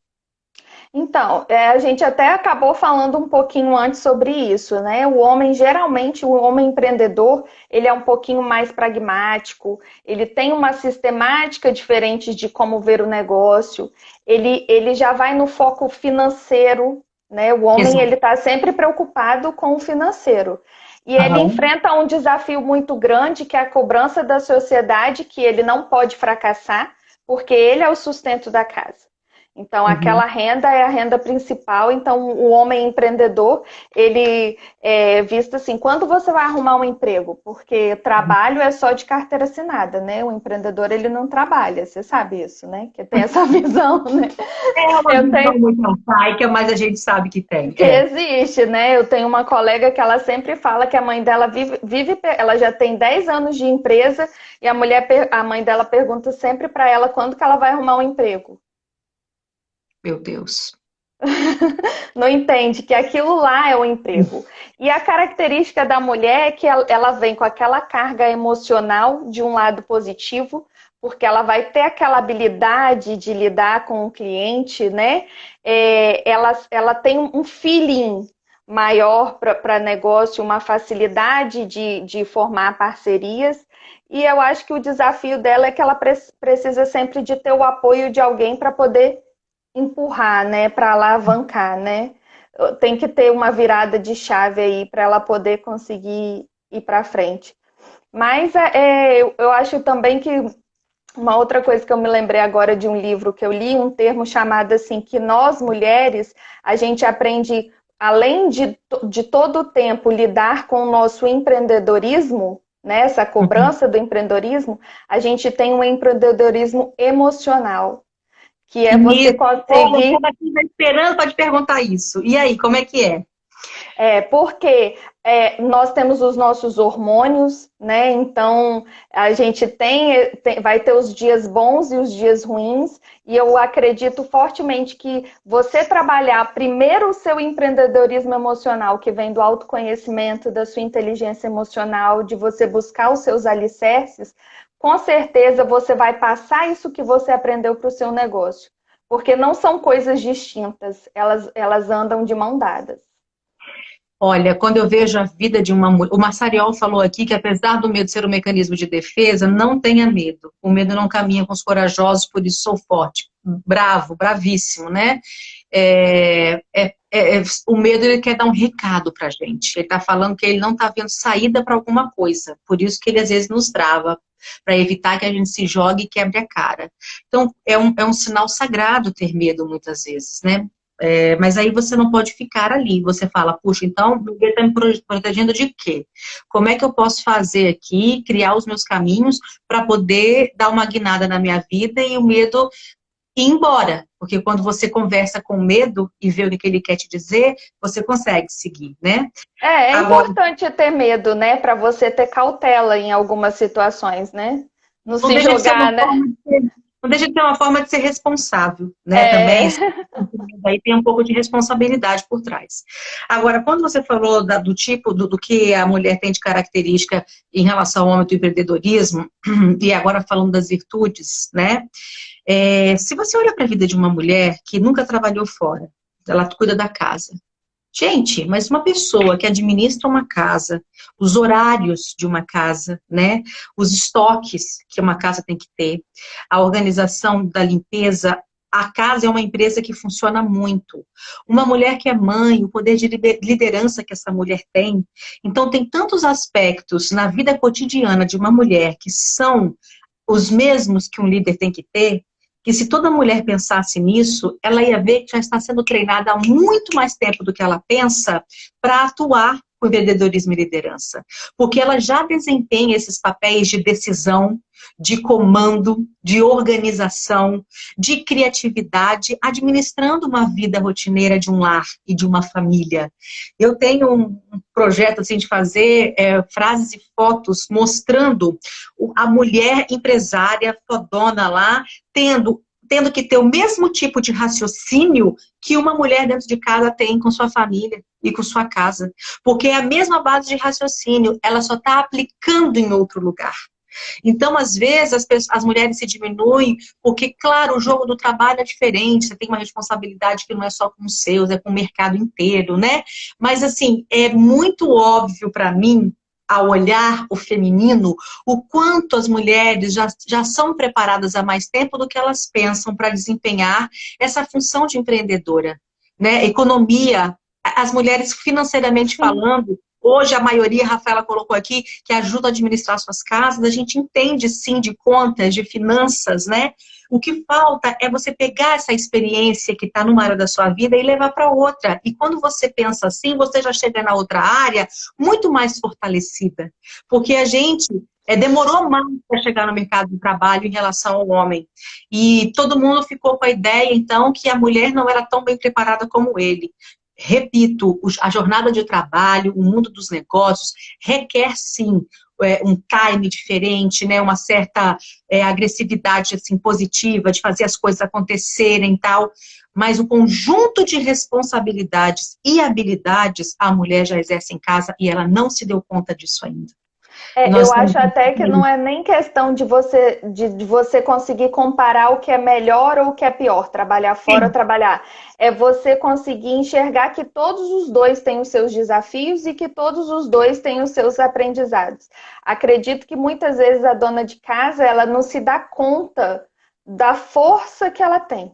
Então, a gente até acabou falando um pouquinho antes sobre isso, né? O homem, geralmente, o homem empreendedor, ele é um pouquinho mais pragmático, ele tem uma sistemática diferente de como ver o negócio, ele já vai no foco financeiro, né? O homem, Exato. ele está sempre preocupado com o financeiro. E ele Aham. enfrenta um desafio muito grande, que é a cobrança da sociedade, que ele não pode fracassar, porque ele é o sustento da casa. Então, aquela Uhum. renda é a renda principal. Então, o homem empreendedor, ele é visto assim, quando você vai arrumar um emprego? Porque trabalho é só de carteira assinada, né? O empreendedor, ele não trabalha, você sabe isso, né? Que tem essa visão, né? É uma Eu visão tenho, muito arcaica, mas a gente sabe que tem. que existe, né? Eu tenho uma colega que ela sempre fala que a mãe dela ela já tem 10 anos de empresa e a mãe dela pergunta sempre para ela quando que ela vai arrumar um emprego. Meu Deus. Não entende que aquilo lá é o emprego. E a característica da mulher é que ela vem com aquela carga emocional de um lado positivo, porque ela vai ter aquela habilidade de lidar com o cliente, né? Ela tem um feeling maior para negócio, uma facilidade de formar parcerias. E eu acho que o desafio dela é que ela precisa sempre de ter o apoio de alguém para poder empurrar, né, para alavancar, né? Tem que ter uma virada de chave aí para ela poder conseguir ir para frente. Mas eu acho também que uma outra coisa que eu me lembrei agora de um livro que eu li, um termo chamado assim, que nós mulheres, a gente aprende, além de todo o tempo lidar com o nosso empreendedorismo, né, essa cobrança do empreendedorismo, a gente tem um empreendedorismo emocional, que é você Isso. Olha, eu conseguir. estava aqui esperando para te perguntar isso. E aí, como é que é? Porque nós temos os nossos hormônios, né? Então a gente vai ter os dias bons e os dias ruins, e eu acredito fortemente que você trabalhar primeiro o seu empreendedorismo emocional, que vem do autoconhecimento, da sua inteligência emocional, de você buscar os seus alicerces, com certeza você vai passar isso que você aprendeu para o seu negócio. Porque não são coisas distintas, elas andam de mão dadas. Olha, quando eu vejo a vida de uma mulher. O Massariol falou aqui que, apesar do medo ser um mecanismo de defesa, não tenha medo. O medo não caminha com os corajosos, por isso sou forte. Bravo, bravíssimo, né? O medo, ele quer dar um recado pra gente. Ele tá falando que ele não tá vendo saída para alguma coisa. Por isso que ele às vezes nos trava, para evitar que a gente se jogue e quebre a cara. Então, é um sinal sagrado ter medo muitas vezes, né? Mas aí você não pode ficar ali. Você fala, puxa, então o medo está me protegendo de quê? Como é que eu posso fazer aqui, criar os meus caminhos para poder dar uma guinada na minha vida e o medo ir embora? Porque quando você conversa com o medo e vê o que ele quer te dizer, você consegue seguir, né? É Agora, importante ter medo, né? Para você ter cautela em algumas situações, né? Não não se deixa de ser jogar, uma né? forma não deixa de ser uma forma de ser responsável, né? É, Também, aí tem um pouco de responsabilidade por trás. Agora, quando você falou do tipo, do que a mulher tem de característica em relação ao homem do empreendedorismo, e agora falando das virtudes, né? Se você olha para a vida de uma mulher que nunca trabalhou fora, ela cuida da casa. Gente, mas uma pessoa que administra uma casa, os horários de uma casa, né? Os estoques que uma casa tem que ter, a organização da limpeza, a casa é uma empresa que funciona muito. Uma mulher que é mãe, o poder de liderança que essa mulher tem. Então, tem tantos aspectos na vida cotidiana de uma mulher que são os mesmos que um líder tem que ter, que se toda mulher pensasse nisso, ela ia ver que já está sendo treinada há muito mais tempo do que ela pensa para atuar com empreendedorismo e liderança. Porque ela já desempenha esses papéis de decisão, de comando, de organização, de criatividade, administrando uma vida rotineira de um lar e de uma família. Eu tenho um projeto assim, de fazer frases e fotos mostrando a mulher empresária, fodona lá, tendo que ter o mesmo tipo de raciocínio que uma mulher dentro de casa tem com sua família e com sua casa. Porque é a mesma base de raciocínio, ela só está aplicando em outro lugar. Então, às vezes, as mulheres se diminuem, porque, claro, o jogo do trabalho é diferente, você tem uma responsabilidade que não é só com os seus, é com o mercado inteiro, né? Mas, assim, é muito óbvio para mim, ao olhar o feminino, o quanto as mulheres já são preparadas há mais tempo do que elas pensam para desempenhar essa função de empreendedora, né? Economia, as mulheres financeiramente falando, hoje a maioria, a Rafaela colocou aqui, que ajuda a administrar suas casas, a gente entende sim de contas, de finanças, né? O que falta é você pegar essa experiência que está numa área da sua vida e levar para outra. E quando você pensa assim, você já chega na outra área muito mais fortalecida. Porque a gente demorou mais para chegar no mercado de trabalho em relação ao homem. E todo mundo ficou com a ideia, então, que a mulher não era tão bem preparada como ele. Repito, a jornada de trabalho, o mundo dos negócios, requer sim um time diferente, né? Uma certa agressividade assim, positiva, de fazer as coisas acontecerem e tal, mas o conjunto de responsabilidades e habilidades a mulher já exerce em casa e ela não se deu conta disso ainda. Eu acho até que não é nem questão de você conseguir comparar o que é melhor ou o que é pior, trabalhar fora ou trabalhar. É você conseguir enxergar que todos os dois têm os seus desafios e que todos os dois têm os seus aprendizados. Acredito que muitas vezes a dona de casa, ela não se dá conta da força que ela tem.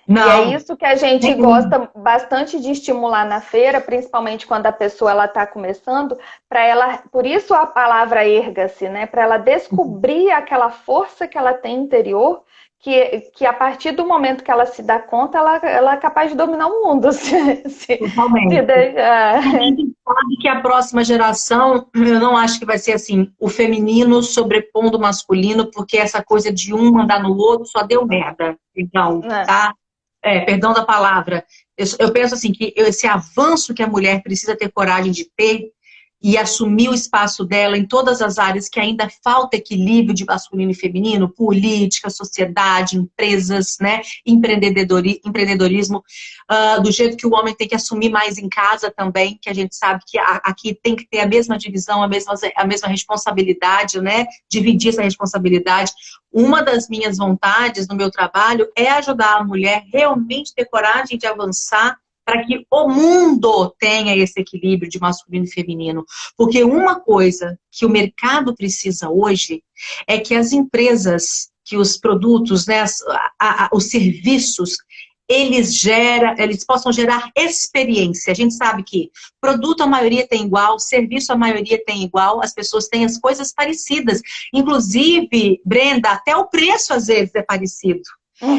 Não. E é isso que a gente gosta bastante de estimular na feira, principalmente quando a pessoa está começando, para ela, por isso a palavra erga-se, né? Para ela descobrir aquela força que ela tem interior, que a partir do momento que ela se dá conta, ela é capaz de dominar o mundo. Totalmente. A gente sabe que a próxima geração, eu não acho que vai ser assim, o feminino sobrepondo o masculino, porque essa coisa de um mandar no outro só deu merda. Então, tá? Perdão da palavra, eu penso assim, que esse avanço que a mulher precisa ter coragem de ter e assumir o espaço dela em todas as áreas que ainda falta equilíbrio de masculino e feminino, política, sociedade, empresas, né, empreendedorismo, do jeito que o homem tem que assumir mais em casa também, que a gente sabe que aqui tem que ter a mesma divisão, a mesma responsabilidade, né, dividir essa responsabilidade. Uma das minhas vontades no meu trabalho é ajudar a mulher realmente ter coragem de avançar para que o mundo tenha esse equilíbrio de masculino e feminino. Porque uma coisa que o mercado precisa hoje é que as empresas, que os produtos, né, os serviços, eles possam gerar experiência. A gente sabe que produto a maioria tem igual, serviço a maioria tem igual, as pessoas têm as coisas parecidas. Inclusive, Brenda, até o preço às vezes é parecido.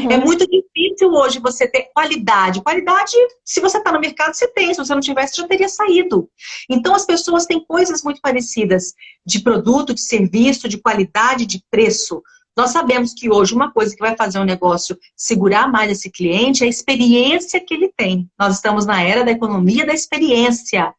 É muito difícil hoje você ter qualidade. Qualidade, se você está no mercado, você tem. Se você não tivesse, já teria saído. Então, as pessoas têm coisas muito parecidas de produto, de serviço, de qualidade, de preço. Nós sabemos que hoje uma coisa que vai fazer um negócio segurar mais esse cliente é a experiência que ele tem. Nós estamos na era da economia da experiência.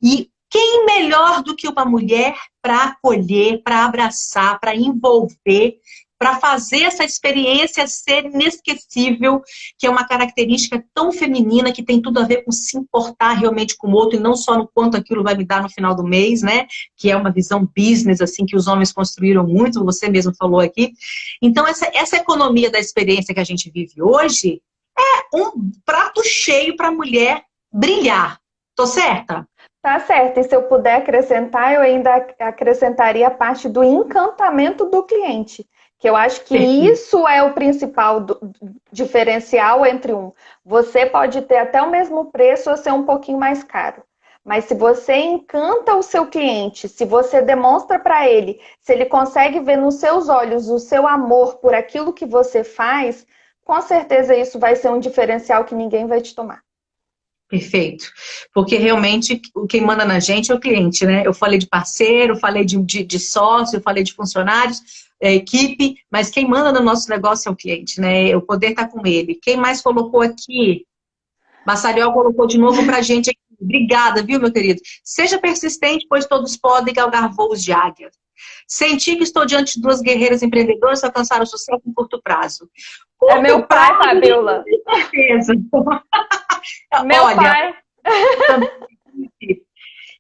E quem melhor do que uma mulher para acolher, para abraçar, para envolver, para fazer essa experiência ser inesquecível, que é uma característica tão feminina, que tem tudo a ver com se importar realmente com o outro, e não só no quanto aquilo vai me dar no final do mês, né? Que é uma visão business, assim, que os homens construíram muito, você mesmo falou aqui. Então, essa economia da experiência que a gente vive hoje é um prato cheio para a mulher brilhar. Tô certa? Tá certo, e se eu puder acrescentar, eu ainda acrescentaria a parte do encantamento do cliente. Que eu acho que isso é o principal diferencial entre um. Você pode ter até o mesmo preço ou ser um pouquinho mais caro. Mas se você encanta o seu cliente, se você demonstra para ele, se ele consegue ver nos seus olhos o seu amor por aquilo que você faz, com certeza isso vai ser um diferencial que ninguém vai te tomar. Perfeito. Porque realmente quem manda na gente é o cliente, né? Eu falei de parceiro, falei de sócio, eu falei de funcionários, equipe, mas quem manda no nosso negócio é o cliente, né? O poder está com ele. Quem mais colocou aqui? Massariol colocou de novo pra gente aqui. Obrigada, viu, meu querido? Seja persistente, pois todos podem galgar voos de águia. Senti que estou diante de duas guerreiras empreendedoras que alcançaram sucesso em curto prazo. É Curto meu pai, prazo, Fabiola. com certeza. Meu Olha, pai.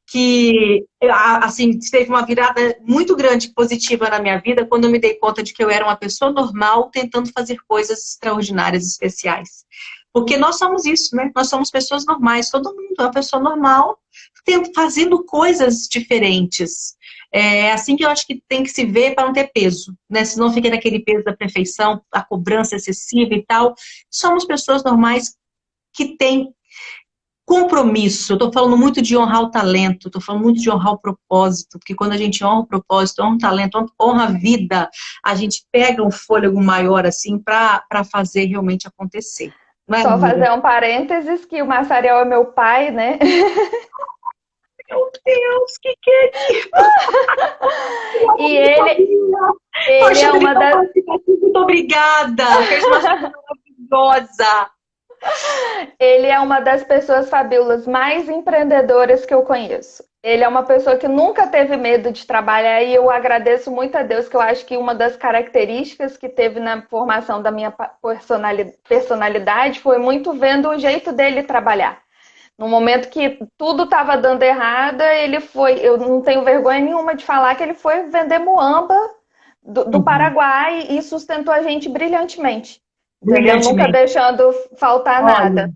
que assim teve uma virada muito grande positiva na minha vida quando eu me dei conta de que eu era uma pessoa normal tentando fazer coisas extraordinárias, especiais. Porque nós somos isso, né? Nós somos pessoas normais, todo mundo é uma pessoa normal fazendo coisas diferentes. É assim que eu acho que tem que se ver para não ter peso, né? Senão fica naquele peso da perfeição, a cobrança excessiva e tal. Somos pessoas normais que têm compromisso. Eu estou falando muito de honrar o talento, estou falando muito de honrar o propósito, porque quando a gente honra o propósito, honra o talento, honra a vida, a gente pega um fôlego maior assim para fazer realmente acontecer. Não é, Só amiga? fazer um parênteses que o Massariel é meu pai, né? Meu Deus, que é isso? E ele Poxa, é uma obrigada, das, muito obrigada. Fez uma coisa maravilhosa. ele é uma das pessoas, Fabiolas, mais empreendedoras que eu conheço. Ele é uma pessoa que nunca teve medo de trabalhar e eu agradeço muito a Deus, que eu acho que uma das características que teve na formação da minha personalidade foi muito vendo o jeito dele trabalhar. No momento que tudo estava dando errado, ele foi, eu não tenho vergonha nenhuma de falar que ele foi vender muamba do Uhum. Paraguai e sustentou a gente brilhantemente, entendeu? Nunca Brilhantemente. deixando faltar Olha, nada.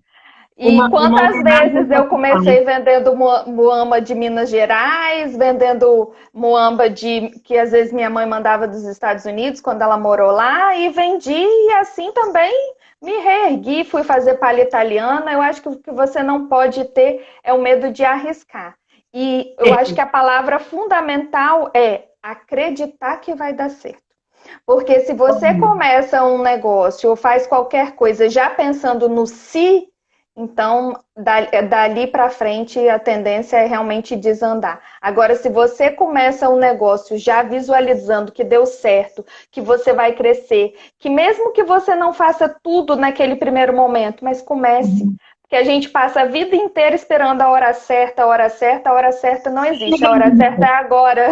E uma quantas homenagem ao vezes eu nosso pai. comecei vendendo muamba de Minas Gerais, vendendo muamba que às vezes minha mãe mandava dos Estados Unidos quando ela morou lá, e vendi e assim também me reergui, fui fazer palha italiana. Eu acho que o que você não pode ter é o medo de arriscar. E eu acho que a palavra fundamental é acreditar que vai dar certo. Porque se você começa um negócio ou faz qualquer coisa já pensando no si, então dali para frente a tendência é realmente desandar. Agora, se você começa um negócio já visualizando que deu certo, que você vai crescer, que mesmo que você não faça tudo naquele primeiro momento, mas comece. Porque a gente passa a vida inteira esperando a hora certa, a hora certa, a hora certa não existe, a hora certa é agora.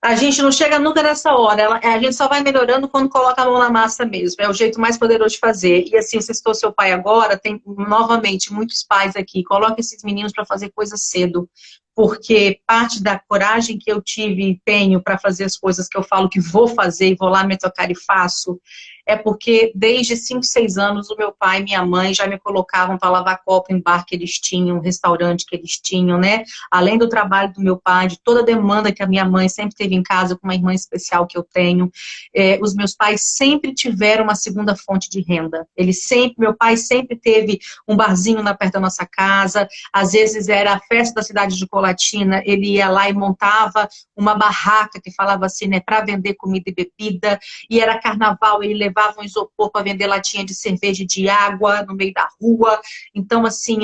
A gente não chega nunca nessa hora, a gente só vai melhorando quando coloca a mão na massa mesmo, é o jeito mais poderoso de fazer. E assim, você citou seu pai agora, tem novamente muitos pais aqui, coloca esses meninos para fazer coisas cedo, porque parte da coragem que eu tive e tenho para fazer as coisas que eu falo que vou fazer e vou lá me tocar e faço, é porque desde 5, 6 anos o meu pai e minha mãe já me colocavam para lavar copo em bar que eles tinham, um restaurante que eles tinham, né? Além do trabalho do meu pai, de toda a demanda que a minha mãe sempre teve em casa, com uma irmã especial que eu tenho, os meus pais sempre tiveram uma segunda fonte de renda. Meu pai sempre teve um barzinho na perto da nossa casa, às vezes era a festa da cidade de Colatina, ele ia lá e montava uma barraca que falava assim, né, para vender comida e bebida, e era carnaval, ele levava um isopor para vender latinha de cerveja e de água no meio da rua. Então, assim,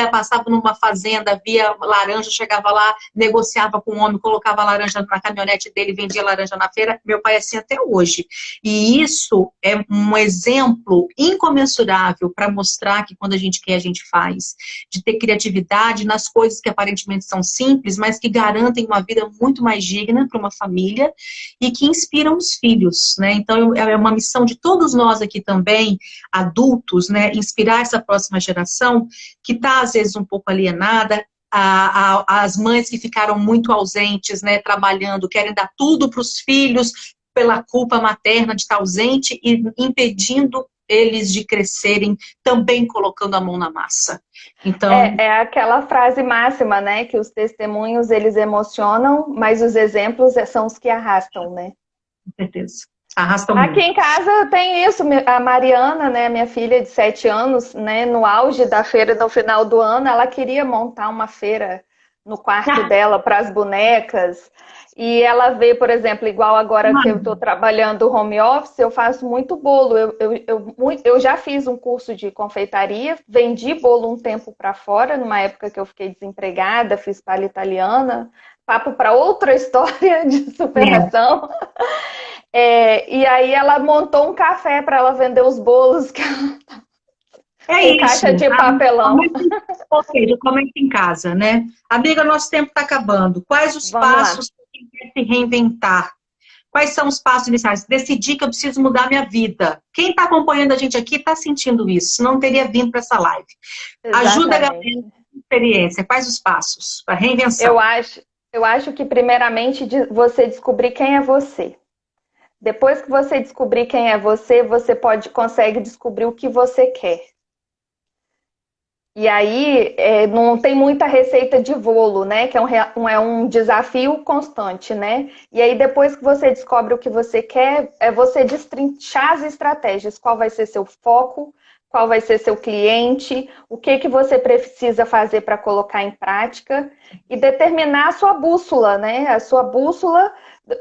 passava numa fazenda, via laranja, chegava lá, negociava com o homem, colocava a laranja na caminhonete dele, vendia laranja na feira. Meu pai é assim até hoje. E isso é um exemplo incomensurável para mostrar que quando a gente quer, a gente faz. De ter criatividade nas coisas que aparentemente são simples, mas que garantem uma vida muito mais digna para uma família e que inspiram os filhos, né? Então, é uma missão de todos nós aqui também, adultos, né? Inspirar essa próxima geração que está, às vezes, um pouco alienada, as mães que ficaram muito ausentes, né, trabalhando, querem dar tudo para os filhos pela culpa materna de estar ausente e impedindo eles de crescerem, também colocando a mão na massa. Então, É aquela frase máxima, né? Que os testemunhos, eles emocionam, mas os exemplos são os que arrastam, né? com certeza, arrastam Aqui muito. em casa tem isso, a Mariana, né, minha filha de 7 anos, né, no auge da feira no final do ano, ela queria montar uma feira no quarto dela para as bonecas. E ela vê, por exemplo, igual agora que eu estou trabalhando home office, eu faço muito bolo. Eu já fiz um curso de confeitaria, vendi bolo um tempo para fora, numa época que eu fiquei desempregada, fiz palha italiana, papo para outra história de superação. E aí ela montou um café para ela vender os bolos que É em caixa isso. de papelão. Ou seja, comenta em casa, né? Amiga, nosso tempo está acabando. Quais os Vamos lá. passos para quem quer se reinventar? Quais são os passos iniciais? Decidir que eu preciso mudar minha vida. Quem está acompanhando a gente aqui está sentindo isso, senão não teria vindo para essa live. Ajuda a galera com experiência. Quais os passos para reinvenção? Eu acho que primeiramente você descobrir quem é você. Depois que você descobrir quem é você, você consegue descobrir o que você quer. E aí não tem muita receita de bolo, né? Que é um desafio constante, né? E aí depois que você descobre o que você quer, é você destrinchar as estratégias. Qual vai ser seu foco? Qual vai ser seu cliente? O que você precisa fazer para colocar em prática? E determinar a sua bússola, né? A sua bússola,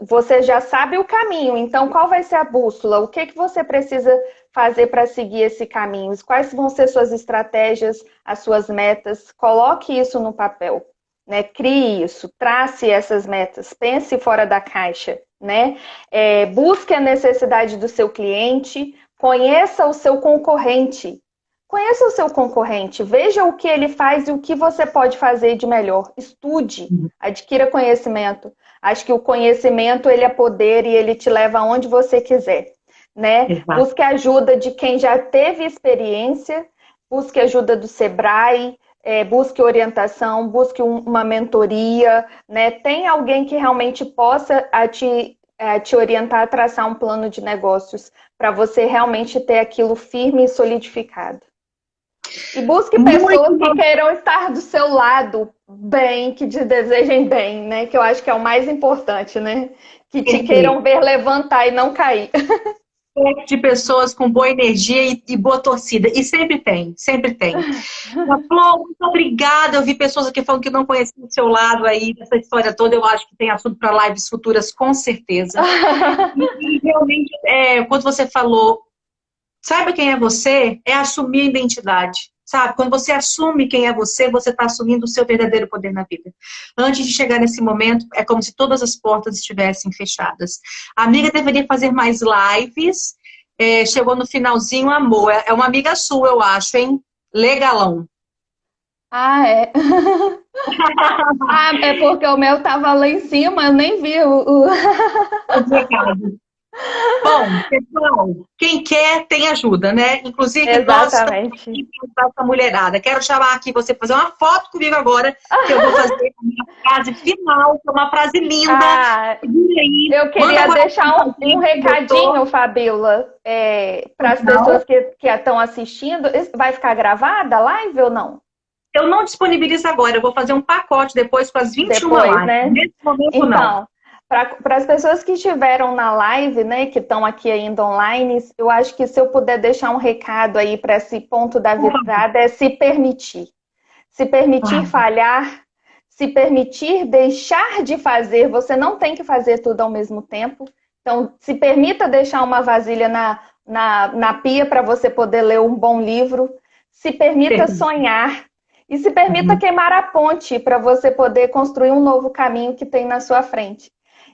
você já sabe o caminho. Então, qual vai ser a bússola? O que você precisa fazer para seguir esse caminho? Quais vão ser suas estratégias, as suas metas? Coloque isso no papel, né? Crie isso, trace essas metas, pense fora da caixa, né? Busque a necessidade do seu cliente, conheça o seu concorrente. Conheça o seu concorrente, veja o que ele faz e o que você pode fazer de melhor. Estude, adquira conhecimento. Acho que o conhecimento, ele é poder e ele te leva aonde você quiser, né? Exato. Busque ajuda de quem já teve experiência, busque ajuda do Sebrae, busque orientação, busque uma mentoria, né? Tem alguém que realmente possa te orientar a traçar um plano de negócios para você realmente ter aquilo firme e solidificado. E busque pessoas que queiram estar do seu lado bem, que te desejem bem, né? Que eu acho que é o mais importante, né? Que te queiram ver levantar e não cair. De pessoas com boa energia e boa torcida. E sempre tem, sempre tem. Flor, muito obrigada. Eu vi pessoas aqui falando que não conheciam o seu lado aí, dessa história toda. Eu acho que tem assunto para lives futuras, com certeza. E realmente, quando você falou, saiba quem é você, é assumir a identidade. Sabe? Quando você assume quem é você está assumindo o seu verdadeiro poder na vida. Antes de chegar nesse momento, é como se todas as portas estivessem fechadas. A amiga deveria fazer mais lives. Chegou no finalzinho, amor. É uma amiga sua, eu acho, hein? Legalão. Ah, é? É porque o meu tava lá em cima, eu nem vi o... Bom, pessoal, quem quer tem ajuda, né? Inclusive, Exatamente. nós estamos aqui para essa mulherada. Quero chamar aqui você para fazer uma foto comigo agora, que eu vou fazer a minha frase final, que é uma frase linda. Eu queria deixar um recadinho, Fabíola, para as pessoas que estão assistindo. Vai ficar gravada a live ou não? Eu não disponibilizo agora, eu vou fazer um pacote depois com as 21 lives. Né? Nesse momento, então, não. Para as pessoas que estiveram na live, né, que estão aqui ainda online, eu acho que se eu puder deixar um recado aí para esse ponto da virada, é se permitir. Se permitir falhar, se permitir deixar de fazer. Você não tem que fazer tudo ao mesmo tempo. Então, se permita deixar uma vasilha na pia para você poder ler um bom livro. Se permita sonhar. E se permita queimar a ponte para você poder construir um novo caminho que tem na sua frente.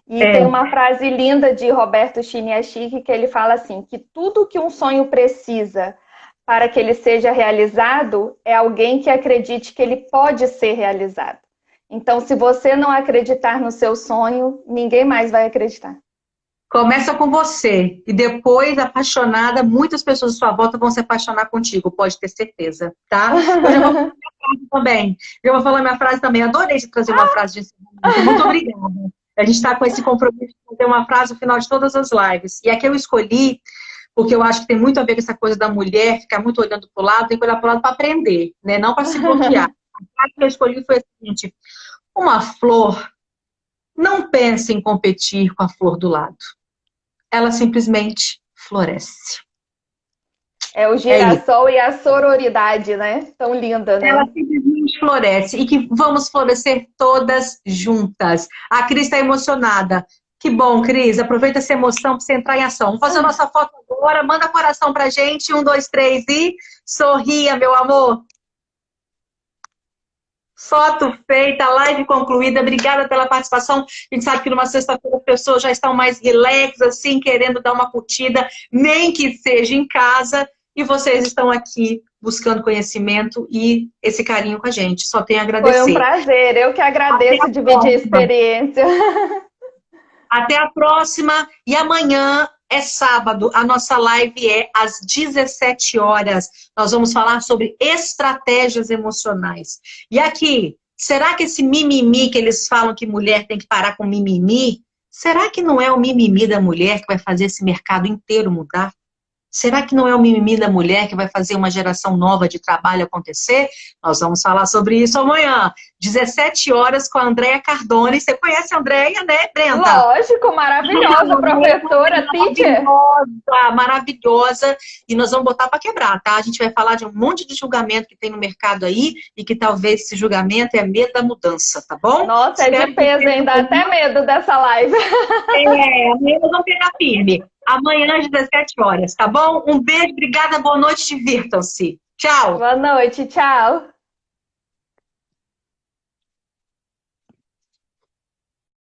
E tem uma frase linda de Roberto Chiniachik que ele fala assim, que tudo que um sonho precisa para que ele seja realizado é alguém que acredite que ele pode ser realizado. Então, se você não acreditar no seu sonho, ninguém mais vai acreditar. Começa com você. E depois, apaixonada, muitas pessoas à sua volta vão se apaixonar contigo, pode ter certeza, tá? Eu já vou falar minha frase também. Eu vou falar minha frase também. Adorei te trazer uma frase de encerramento. Muito obrigada. A gente está com esse compromisso de fazer uma frase no final de todas as lives. E aqui eu escolhi, porque eu acho que tem muito a ver com essa coisa da mulher, ficar muito olhando para o lado, tem que olhar para o lado para aprender, né? Não para se bloquear. A frase que eu escolhi foi a seguinte: uma flor não pensa em competir com a flor do lado. Ela simplesmente floresce. É o É isso. girassol e a sororidade, né? Tão linda, né? Ela simplesmente floresce e que vamos florescer todas juntas. A Cris está emocionada. Que bom, Cris. Aproveita essa emoção para você entrar em ação. Vamos fazer a nossa foto agora. Manda coração pra gente. 1, 2, 3 e sorria, meu amor. Foto feita, live concluída. Obrigada pela participação. A gente sabe que numa sexta-feira as pessoas já estão mais relax, assim, querendo dar uma curtida, nem que seja em casa. E vocês estão aqui buscando conhecimento e esse carinho com a gente. Só tenho a Foi um agradecer. prazer. Eu que Até agradeço a dividir a próxima. experiência. Até a próxima. E amanhã é sábado. A nossa live é às 17 horas. Nós vamos falar sobre estratégias emocionais. E aqui, será que esse mimimi que eles falam que mulher tem que parar com mimimi, será que não é o mimimi da mulher que vai fazer esse mercado inteiro mudar? Será que não é o mimimi da mulher que vai fazer uma geração nova de trabalho acontecer? Nós vamos falar sobre isso amanhã, 17 horas, com a Andréia Cardone. Você conhece a Andréia, né, Brenda? Lógico, maravilhosa, professora, teacher. Maravilhosa, maravilhosa. E nós vamos botar para quebrar, tá? A gente vai falar de um monte de julgamento que tem no mercado aí e que talvez esse julgamento é medo da mudança, tá bom? Nossa, é de peso, hein? Dá até medo dessa live. Amanhã nós vamos pegar firme. Amanhã às 17 horas, tá bom? Um beijo, obrigada, boa noite, divirtam-se. Tchau. Boa noite, tchau.